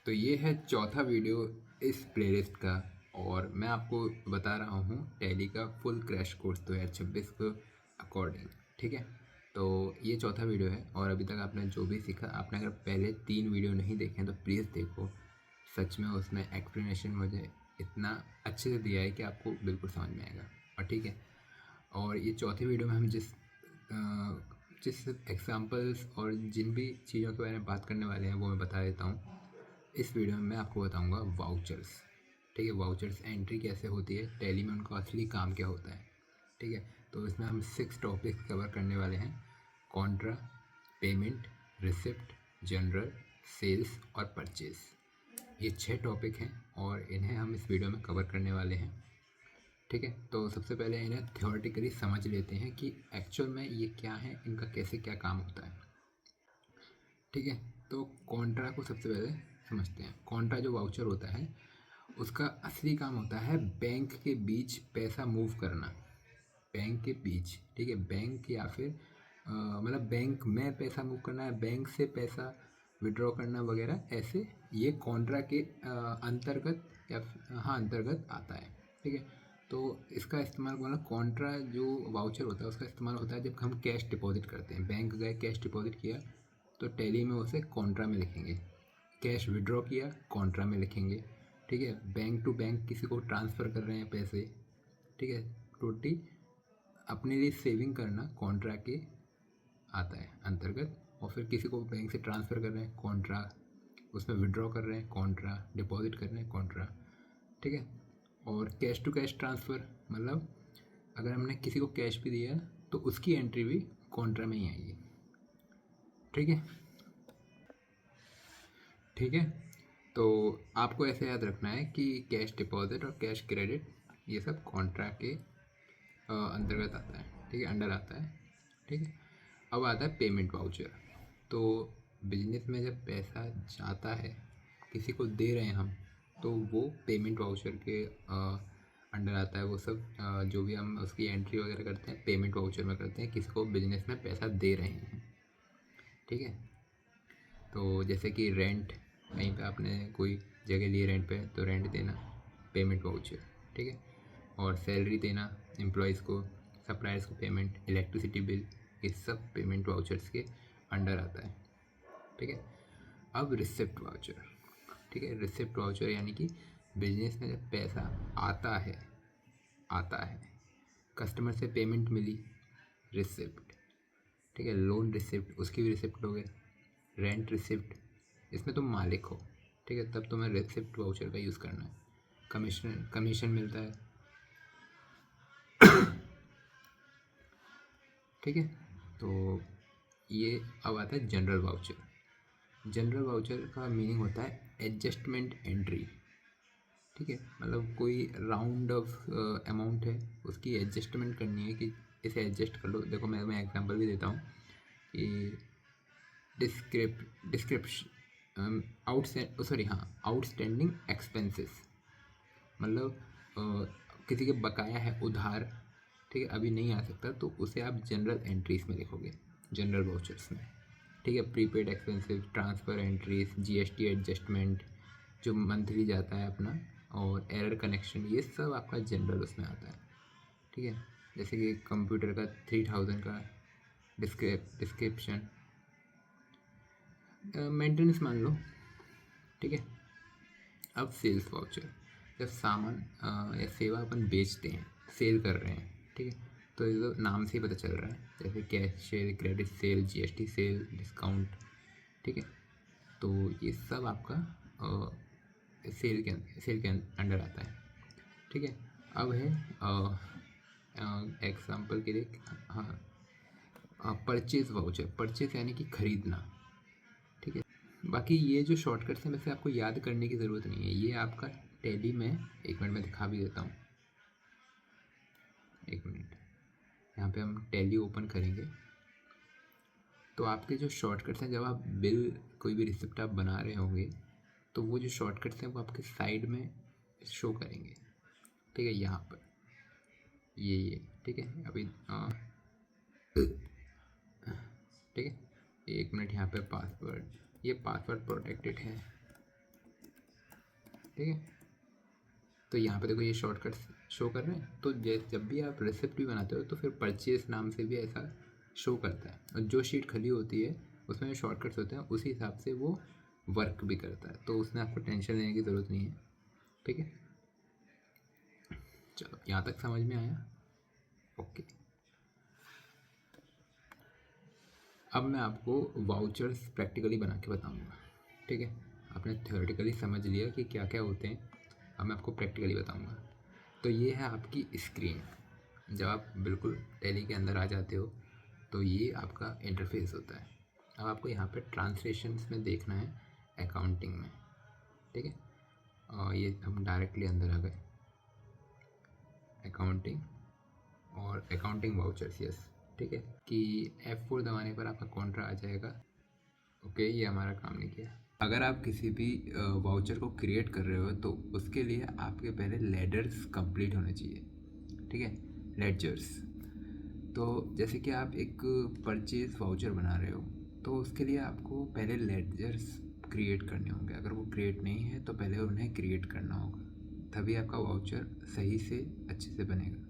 तो ये है चौथा वीडियो इस प्लेलिस्ट का और मैं आपको बता रहा हूँ टैली का फुल क्रैश कोर्स 2026 को अकॉर्डिंग। ठीक है, तो ये चौथा वीडियो है और अभी तक आपने जो भी सीखा, आपने अगर पहले 3 वीडियो नहीं देखे हैं तो प्लीज़ देखो। सच में उसमें एक्सप्लेनेशन मुझे इतना अच्छे से दिया है कि आपको बिल्कुल समझ में आएगा। और ठीक है, और ये चौथी वीडियो में हम जिस एग्जांपल्स और जिन भी चीज़ों के बारे में बात करने वाले हैं वो मैं बता देता हूँ। इस वीडियो में मैं आपको बताऊंगा वाउचर्स। ठीक है, वाउचर्स एंट्री कैसे होती है, टैली में उनका असली काम क्या होता है। ठीक है, तो इसमें हम 6 टॉपिक्स कवर करने वाले हैं: contra, payment, receipt, general, sales और परचेज। ये 6 टॉपिक हैं और इन्हें हम इस वीडियो में कवर करने वाले हैं। ठीक है, तो सबसे पहले इन्हें थ्योरेटिकली समझ लेते हैं कि एक्चुअल में ये क्या है, इनका कैसे क्या काम होता है। ठीक है, तो कॉन्ट्रा को सबसे पहले समझते हैं। कॉन्ट्रा जो वाउचर होता है उसका असली काम होता है बैंक के बीच पैसा मूव करना। बैंक के बीच, ठीक है, बैंक या फिर मतलब बैंक में पैसा मूव करना है, बैंक से पैसा विड्रॉ करना वगैरह, ऐसे ये कॉन्ट्रा के अंतर्गत या हाँ अंतर्गत आता है। ठीक है, तो इसका इस्तेमाल मतलब कॉन्ट्रा जो वाउचर होता है उसका इस्तेमाल होता है जब हम कैश डिपॉजिट करते हैं। बैंक गए, कैश डिपॉजिट किया तो टैली में उसे कॉन्ट्रा में लिखेंगे। कैश विड्रॉ किया, कॉन्ट्रा में लिखेंगे। ठीक है, बैंक टू बैंक किसी को ट्रांसफ़र कर रहे हैं पैसे, ठीक है, टोटली अपने लिए सेविंग करना कॉन्ट्रा के आता है अंतर्गत। और फिर किसी को बैंक से ट्रांसफ़र कर रहे हैं, कॉन्ट्रा, उसमें विड्रॉ कर रहे हैं, कॉन्ट्रा, डिपॉजिट कर रहे हैं, कॉन्ट्रा। ठीक है, और कैश टू कैश ट्रांसफ़र मतलब अगर हमने किसी को कैश भी दिया तो उसकी एंट्री भी कॉन्ट्रा में ही आएगी। ठीक है, ठीक है, तो आपको ऐसे याद रखना है कि कैश डिपॉजिट और कैश क्रेडिट ये सब कॉन्ट्रैक्ट के अंतर्गत आता है। ठीक है, अंडर आता है। ठीक है, अब आता है पेमेंट वाउचर। तो बिजनेस में जब पैसा जाता है, किसी को दे रहे हैं हम, तो वो पेमेंट वाउचर के अंडर आता है। वो सब जो भी हम उसकी एंट्री वगैरह करते हैं पेमेंट वाउचर में करते हैं, किसी को बिजनेस में पैसा दे रहे हैं। ठीक है, तो जैसे कि रेंट, कहीं पे आपने कोई जगह ली रेंट पे, तो रेंट देना पेमेंट वाउचर। ठीक है, और सैलरी देना एम्प्लॉयज़ को, सप्लायर्स को पेमेंट, इलेक्ट्रिसिटी बिल, ये सब पेमेंट वाउचर्स के अंडर आता है। ठीक है, अब रिसिप्ट वाउचर। ठीक है, रिसिप्ट वाउचर यानी कि बिजनेस में जब पैसा आता है कस्टमर से पेमेंट मिली, रिसिप्ट। ठीक है, लोन रिसिप्ट, उसकी भी रिसिप्ट हो गई। रेंट रिसिप्ट, इसमें तुम मालिक हो। ठीक है, तब तुम्हें रिसिप्ट वाउचर का यूज़ करना है। कमीशन मिलता है। ठीक है, तो ये अब आता है जनरल वाउचर। जनरल वाउचर का मीनिंग होता है एडजस्टमेंट एंट्री। ठीक है, मतलब कोई राउंड ऑफ अमाउंट है, उसकी एडजस्टमेंट करनी है कि इसे एडजस्ट कर लो। देखो मैं एग्जांपल भी देता हूँ कि डिस्क्रिप्शन आउटस्टैंडिंग एक्सपेंसेस, मतलब किसी के बकाया है उधार, ठीक है, अभी नहीं आ सकता, तो उसे आप जनरल एंट्रीज में लिखोगे, जनरल वाउचर्स में। ठीक है, prepaid expensive, transfer entries, GST adjustment जो मंथली जाता है अपना, और एरर कनेक्शन, ये सब आपका जनरल उसमें आता है। ठीक है, जैसे कि कंप्यूटर का 3000 का डिस्क्रिप्शन, मेंटेनेंस मान लो। ठीक है, अब सेल्स वाउचर, जब सामान या सेवा अपन बेचते हैं, सेल कर रहे हैं। ठीक है, तो ये तो नाम से ही पता चल रहा है, जैसे cash cell, credit sale, GST cell, discount. ठीक है, तो ये सब आपका सेल के अंडर आता है। ठीक है, अब है एग्जाम्पल के लिए, हाँ, परचेज वाउचर। परचेज यानी कि खरीदना। ठीक है, बाकी ये जो शॉर्टकट्स हैं वैसे आपको याद करने की ज़रूरत नहीं है, ये आपका टैली में, एक मिनट में दिखा भी देता हूँ। एक मिनट, यहाँ पे हम टैली ओपन करेंगे तो आपके जो शॉर्टकट्स हैं, जब आप बिल कोई भी रिसिप्ट आप बना रहे होंगे तो वो जो शॉर्टकट्स हैं वो आपके साइड में शो करेंगे। ठीक है, यहाँ पर ये ठीक है, अभी ठीक है, एक मिनट, यहाँ पे पासवर्ड, ये पासवर्ड प्रोटेक्टेड है। ठीक है। तो यहाँ पे देखो ये शॉर्टकट शो कर रहे हैं। तो जब भी आप रेसिप्ट भी बनाते हो तो फिर परचेज नाम से भी ऐसा शो करता है, और जो शीट खाली होती है उसमें जो शॉर्टकट्स होते हैं उसी हिसाब से वो वर्क भी करता है, तो उसमें आपको टेंशन लेने की ज़रूरत नहीं है। ठीक है, चलो यहाँ तक समझ में आया। ओके, अब मैं आपको वाउचर्स प्रैक्टिकली बना के बताऊँगा। ठीक है, आपने थ्योरेटिकली समझ लिया कि क्या क्या होते हैं, अब मैं आपको प्रैक्टिकली बताऊँगा। तो ये है आपकी स्क्रीन। जब आप बिल्कुल टैली के अंदर आ जाते हो तो ये आपका इंटरफेस होता है। अब आपको यहाँ पे ट्रांसलेशंस में देखना है, अकाउंटिंग में। ठीक है, और ये हम डायरेक्टली अंदर आ गए, अकाउंटिंग और अकाउंटिंग वाउचर्स। यस, ठीक है, कि F4 दबाने पर आपका कॉन्ट्रा आ जाएगा। ओके, ये हमारा काम नहीं किया। अगर आप किसी भी वाउचर को क्रिएट कर रहे हो तो उसके लिए आपके पहले लेडर्स कंप्लीट होने चाहिए। ठीक है, लेडजर्स। तो जैसे कि आप एक परचेज वाउचर बना रहे हो तो उसके लिए आपको पहले लेडजर्स क्रिएट करने होंगे। अगर वो क्रिएट नहीं है तो पहले उन्हें क्रिएट करना होगा, तभी आपका वाउचर सही से अच्छे से बनेगा।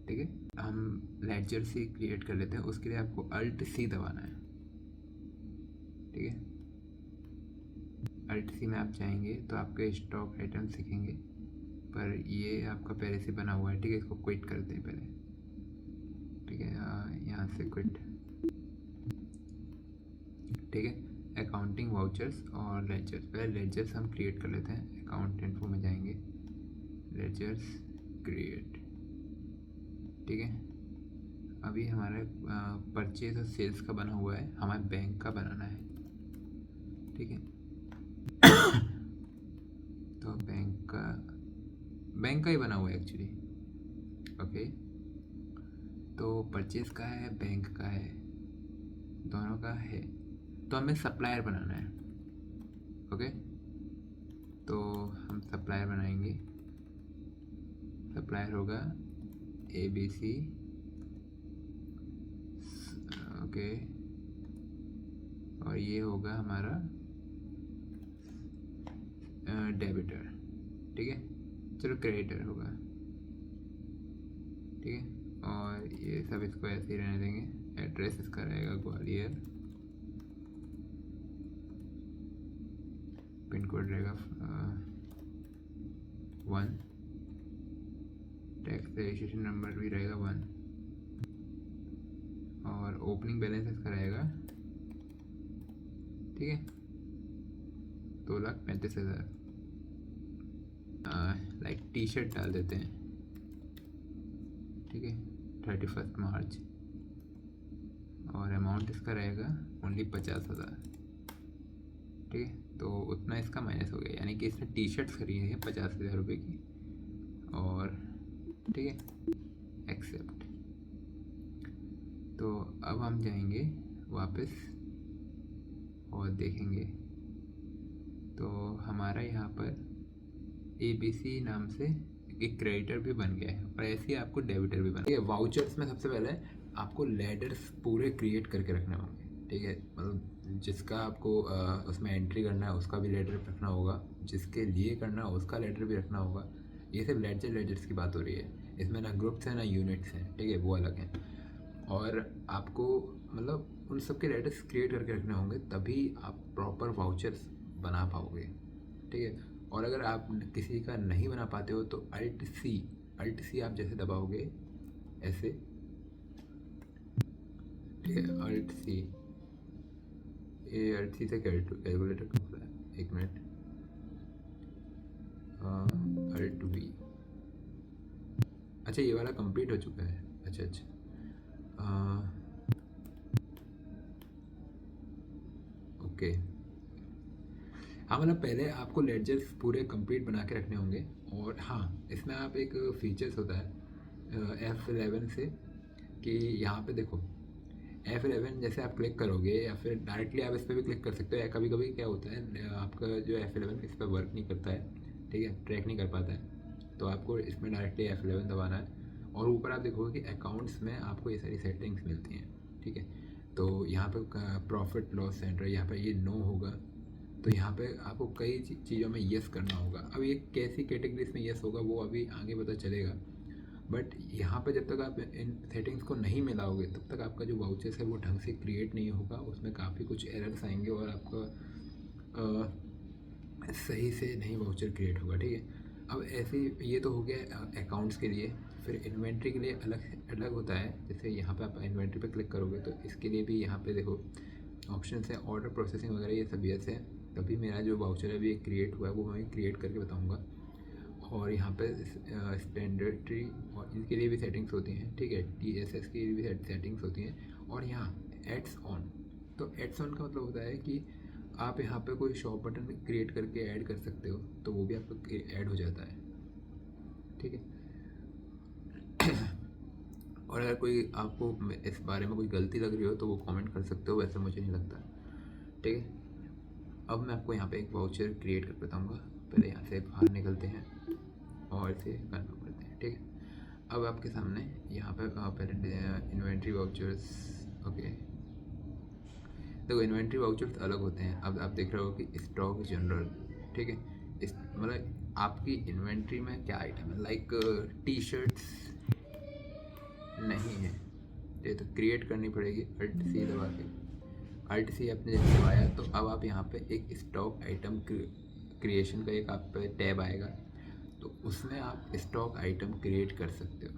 ठीक है, हम लेडजर से क्रिएट कर लेते हैं। उसके लिए आपको Alt+C दबाना है। ठीक है, Alt+C में आप चाहेंगे तो आपके स्टॉक आइटम्स दिखेंगे, पर ये आपका पहले से बना हुआ है। ठीक है, इसको क्विट करते हैं पहले। ठीक है, यहाँ से क्विट। ठीक है, अकाउंटिंग वाउचर्स और लेजर्स। पहले लेजर्स हम क्रिएट कर लेते हैं। अकाउंट इन्फो में जाएंगे, लेजर्स क्रिएट। ठीक है, अभी हमारे परचेज और सेल्स का बना हुआ है, हमारे बैंक का बनाना है। ठीक है, तो बैंक का ही बना हुआ है एक्चुअली। ओके, तो परचेज का है, बैंक का है, दोनों का है। तो हमें सप्लायर बनाना है। ओके, तो हम सप्लायर बनाएंगे। सप्लायर होगा ABC। ओके, और ये होगा हमारा डेबिटर। ठीक है, चलो क्रेडिटर होगा। ठीक है, और ये सब इसको ऐसे ही रहने देंगे। एड्रेस इसका रहेगा ग्वालियर, पिन कोड रहेगा 1, टैक्स रजिस्ट्रेशन नंबर भी रहेगा 1, और ओपनिंग बैलेंस इसका रहेगा, ठीक है, 2,35,000। लाइक T-शर्ट डाल देते हैं। ठीक है, 31 मार्च, और अमाउंट इसका रहेगा ओनली 50,000। ठीक है, तो उतना इसका माइनस हो गया, यानी कि इसने T-शर्ट्स खरीदी है 50,000 रुपये की। और ठीक है, एक्सेप्ट। तो अब हम जाएंगे वापस और देखेंगे, तो हमारा यहाँ पर ABC नाम से एक क्रेडिटर भी बन गया है, और ऐसे ही आपको डेबिटर भी बना है। वाउचर्स में सबसे पहले आपको लेडर्स पूरे क्रिएट करके रखने होंगे। ठीक है, मतलब जिसका आपको उसमें एंट्री करना है उसका भी लेडर रखना होगा, जिसके लिए करना है उसका लेडर भी रखना होगा। ये सब लेडर्स की बात हो रही है, इसमें ना ग्रुप्स हैं ना यूनिट्स हैं। ठीक है, वो अलग हैं। और आपको मतलब उन सब के लेडर्स क्रिएट करके रखने होंगे, तभी आप प्रॉपर वाउचर्स बना पाओगे। ठीक है, और अगर आप किसी का नहीं बना पाते हो तो Alt+C आप जैसे दबाओगे ऐसे। ठीक है, Alt+C, ये Alt+C से कैलकुलेटर खोला है, 1 मिनट। Alt+V। अच्छा, ये वाला कंप्लीट हो चुका है। अच्छा, ओके। हाँ, मतलब पहले आपको लेडजर्स पूरे कंप्लीट बना के रखने होंगे। और हाँ, इसमें आप एक फीचर्स होता है F11 से, कि यहाँ पे देखो F11 जैसे आप क्लिक करोगे, या फिर डायरेक्टली आप इस पर भी क्लिक कर सकते हो। कभी कभी क्या होता है, आपका जो F11 इस पर वर्क नहीं करता है। ठीक है, ट्रैक नहीं कर पाता है, तो आपको इसमें डायरेक्टली F11 दबाना है। और ऊपर आप देखोगे कि अकाउंट्स में आपको ये सारी सेटिंग्स मिलती हैं। ठीक है, तो यहाँ पर प्रॉफिट लॉस सेंटर, यहाँ पर ये नो होगा, तो यहाँ पे आपको कई चीज़ों में येस करना होगा। अब ये कैसी कैटेगरीज में येस होगा वो अभी आगे पता चलेगा, बट यहाँ पे जब तक आप इन सेटिंग्स को नहीं मिलाओगे तब तक आपका जो वाउचर्स है वो ढंग से क्रिएट नहीं होगा, उसमें काफ़ी कुछ एरर्स आएंगे और आपका सही से नहीं वाउचर क्रिएट होगा, ठीक है। अब ऐसे ये तो हो गया अकाउंट्स के लिए। फिर इन्वेंट्री के लिए अलग अलग होता है। जैसे यहाँ पे आप इन्वेंट्री पे क्लिक करोगे तो इसके लिए भी यहाँ पे देखो ऑप्शन है, ऑर्डर प्रोसेसिंग वगैरह ये सब यस है। तभी मेरा जो वाउचर है अभी क्रिएट हुआ है वो मैं क्रिएट करके बताऊँगा। और यहाँ पे स्टैंडर्डरी और इनके लिए भी सेटिंग्स होती हैं, ठीक है। TSS की भी सेटिंग्स होती हैं। और यहाँ एड्स ऑन, तो एड्स ऑन का मतलब होता है कि आप यहाँ पे कोई शॉप बटन क्रिएट करके ऐड कर सकते हो, तो वो भी आपको ऐड हो जाता है, ठीक है। और अगर कोई आपको इस बारे में कोई गलती लग रही हो तो वो कमेंट कर सकते हो, वैसे मुझे नहीं लगता, ठीक है। अब मैं आपको यहाँ पे एक वाउचर क्रिएट कर बताऊँगा। पहले यहाँ से बाहर निकलते हैं और इसे कन्फर्म करते हैं, ठीक है। अब आपके सामने यहाँ पे पहले इन्वेंट्री वाउचर्स, ओके। देखो इन्वेंट्री वाउचर्स अलग होते हैं। अब आप देख रहे हो कि स्टॉक जनरल, ठीक है। इस मतलब आपकी इन्वेंट्री में क्या आइटम है, लाइक टी शर्ट्स नहीं है, ये तो क्रिएट करनी पड़ेगी अल्ट सी दबा के। अल्ट सी आपने जब दबाया तो अब आप यहाँ पे एक स्टॉक आइटम क्रिएशन का एक आप पे टैब आएगा, तो उसमें आप स्टॉक आइटम क्रिएट कर सकते हो।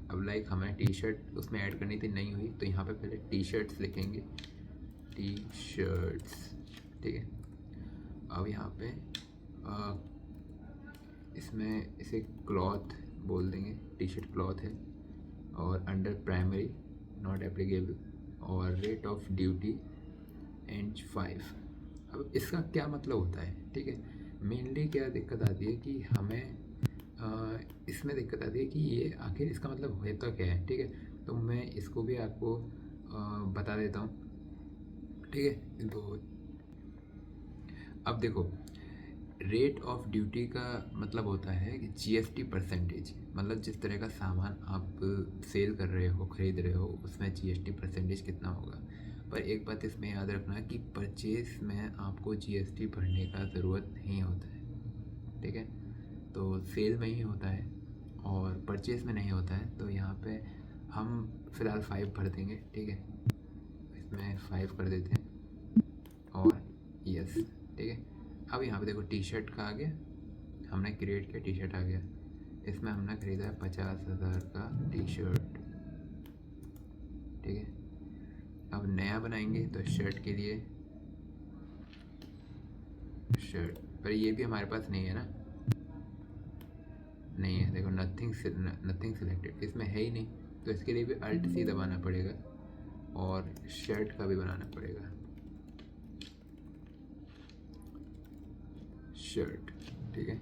अब लाइक हमें टी शर्ट उसमें ऐड करनी थी, नहीं हुई, तो यहाँ पे पहले टी शर्ट्स लिखेंगे, टी शर्ट्स, ठीक है। अब यहाँ पे इसमें इसे क्लॉथ बोल देंगे, टी शर्ट क्लॉथ है। और अंडर प्राइमरी नॉट एप्लीकेबल और रेट ऑफ ड्यूटी एंड 5। अब इसका क्या मतलब होता है, ठीक है। मेनली क्या दिक्कत आती है कि हमें इसमें दिक्कत आती है कि ये आखिर इसका मतलब होता क्या है, ठीक है। तो मैं इसको भी आपको बता देता हूँ, ठीक है। तो अब देखो रेट ऑफ ड्यूटी का मतलब होता है कि GST परसेंटेज, मतलब जिस तरह का सामान आप सेल कर रहे हो, ख़रीद रहे हो, उसमें GST परसेंटेज कितना होगा। पर एक बात इसमें याद रखना कि परचेस में आपको GST भरने का ज़रूरत नहीं होता है, ठीक है। तो सेल में ही होता है और परचेस में नहीं होता है। तो यहाँ पे हम फ़िलहाल 5 भर देंगे, ठीक है। इसमें 5 कर देते हैं और यस, ठीक है। अब यहाँ पे देखो टी शर्ट का आ गया, हमने क्रिएट किया, टी शर्ट आ गया। इसमें हमने ख़रीदा है 50,000 का टी शर्ट, ठीक है। अब नया बनाएंगे तो शर्ट के लिए शर्ट, पर ये भी हमारे पास नहीं है ना, नहीं है। देखो नथिंग सिलेक्टेड, इसमें है ही नहीं, तो इसके लिए भी अल्ट सी दबाना पड़ेगा और शर्ट का भी बनाना पड़ेगा, शर्ट, ठीक है।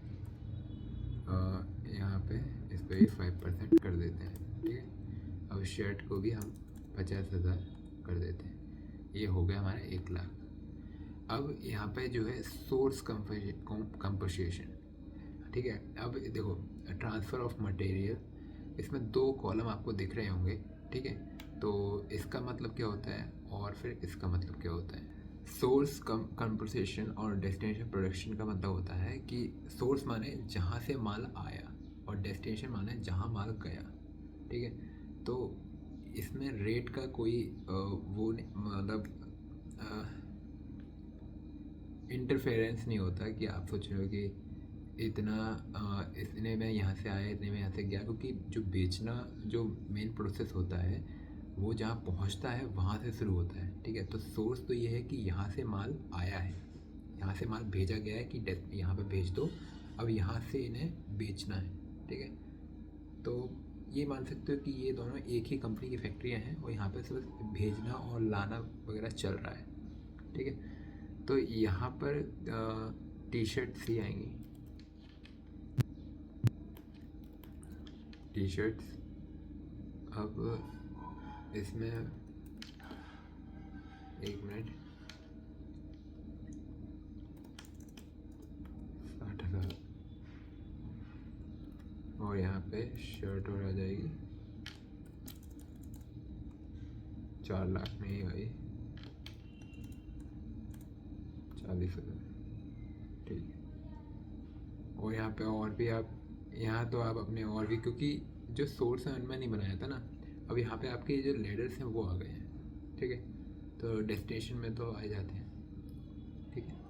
यहाँ पे इस पर भी 5% कर देते हैं, ठीक है। अब शर्ट को भी हम 50,000 कर देते हैं, ये हो गया हमारा 1 लाख। अब यहाँ पे जो है सोर्स कंपनसेशन, ठीक है। अब देखो ट्रांसफ़र ऑफ मटेरियल, इसमें 2 कॉलम आपको दिख रहे होंगे, ठीक है। तो इसका मतलब क्या होता है और फिर इसका मतलब क्या होता है। सोर्स कंपनसेशन और डेस्टिनेशन प्रोडक्शन का मतलब होता है कि सोर्स माने जहाँ से माल आया और डेस्टिनेशन माने जहाँ माल गया, ठीक है। तो इसमें रेट का कोई वो मतलब इंटरफेरेंस नहीं होता कि आप सोच रहे हो कि इतने में यहाँ से आया, इतने में यहाँ से गया, क्योंकि जो बेचना जो मेन प्रोसेस होता है वो जहाँ पहुँचता है वहाँ से शुरू होता है, ठीक है। तो सोर्स तो ये है कि यहाँ से माल आया है, यहाँ से माल भेजा गया है कि यहाँ पे भेज दो, अब यहाँ से इन्हें बेचना है, ठीक है। तो ये मान सकते हो कि ये दोनों एक ही कंपनी की फैक्ट्रियाँ हैं और यहाँ पे सिर्फ भेजना और लाना वगैरह चल रहा है, ठीक है। तो यहाँ पर टी शर्ट्स ही आएंगी, टी शर्ट्स। अब इसमें 1 मिनट, 60,000 और यहाँ पे शर्ट और आ जाएगी 4 लाख नहीं भाई, 40,000। और यहाँ पे और भी आप यहाँ तो आप अपने और भी, क्योंकि जो सोर्स है उनमें नहीं बनाया था ना, अब यहाँ पे आपके जो लेडर्स हैं वो आ गए हैं, ठीक है। तो डेस्टिनेशन में तो आ जाते हैं, ठीक है।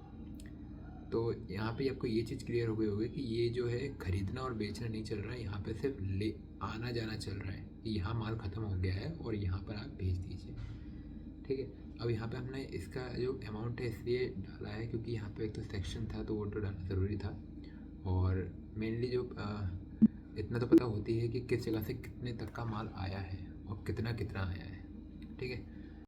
तो यहाँ पे आपको ये चीज़ क्लियर हो गई होगी कि ये जो है ख़रीदना और बेचना नहीं चल रहा है, यहाँ पे सिर्फ ले आना जाना चल रहा है कि यहाँ माल ख़त्म हो गया है और यहाँ पर आप भेज दीजिए, ठीक है। अब यहाँ पे हमने इसका जो अमाउंट है इसलिए डाला है क्योंकि यहाँ पे एक तो सेक्शन था तो वो तो डालना ज़रूरी था, और मेनली जो इतना तो पता होती है कि किस जगह से कितने तक का माल आया है और कितना कितना आया है, ठीक है।